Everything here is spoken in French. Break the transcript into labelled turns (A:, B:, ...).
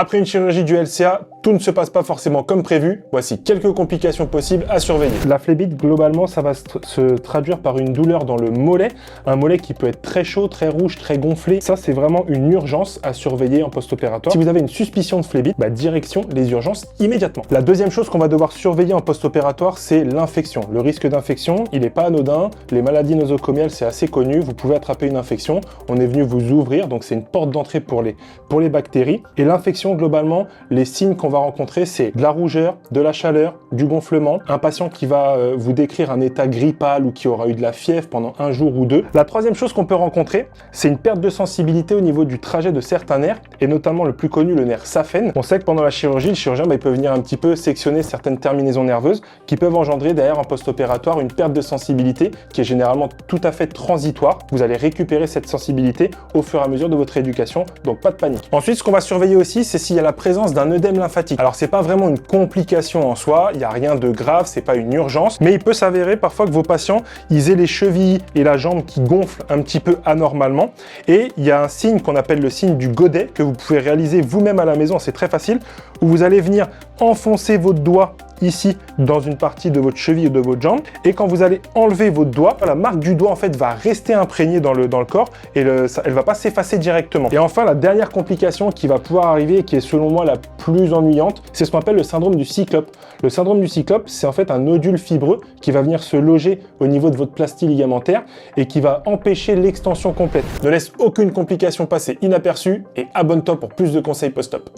A: Après une chirurgie du LCA, tout ne se passe pas forcément comme prévu. Voici quelques complications possibles à surveiller. La phlébite, globalement, ça va se traduire par une douleur dans le mollet. Un mollet qui peut être très chaud, très rouge, très gonflé. Ça, c'est vraiment une urgence à surveiller en post-opératoire. Si vous avez une suspicion de phlébite, direction les urgences immédiatement. La deuxième chose qu'on va devoir surveiller en post-opératoire, c'est l'infection. Le risque d'infection, il n'est pas anodin. Les maladies nosocomiales, c'est assez connu. Vous pouvez attraper une infection. On est venu vous ouvrir, donc c'est une porte d'entrée pour les bactéries. Et l'infection, globalement, les signes qu'on va rencontrer, c'est de la rougeur, de la chaleur, du gonflement, un patient qui va vous décrire un état gris pâle ou qui aura eu de la fièvre pendant un jour ou deux. La troisième chose qu'on peut rencontrer, c'est une perte de sensibilité au niveau du trajet de certains nerfs, et notamment le plus connu, le nerf saphène. On sait que pendant la chirurgie, le chirurgien il peut venir un petit peu sectionner certaines terminaisons nerveuses qui peuvent engendrer derrière en post-opératoire une perte de sensibilité qui est généralement tout à fait transitoire. Vous allez récupérer cette sensibilité au fur et à mesure de votre rééducation, donc pas de panique. Ensuite, ce qu'on va surveiller aussi, c'est s'il y a la présence d'un œdème lymphatique. Alors, c'est pas vraiment une complication en soi, il n'y a rien de grave, c'est pas une urgence, mais il peut s'avérer parfois que vos patients, ils aient les chevilles et la jambe qui gonflent un petit peu anormalement, et il y a un signe qu'on appelle le signe du godet que vous pouvez réaliser vous-même à la maison, c'est très facile, où vous allez venir enfoncer votre doigt ici dans une partie de votre cheville ou de votre jambe, et quand vous allez enlever votre doigt, la marque du doigt en fait va rester imprégnée dans le corps et elle va pas s'effacer directement. Et enfin, la dernière complication qui va pouvoir arriver et qui est selon moi la plus ennuyante, c'est ce qu'on appelle le syndrome du cyclope. Le syndrome du cyclope, c'est en fait un nodule fibreux qui va venir se loger au niveau de votre plastie ligamentaire et qui va empêcher l'extension complète. Ne laisse aucune complication passer inaperçue et abonne-toi pour plus de conseils post-op.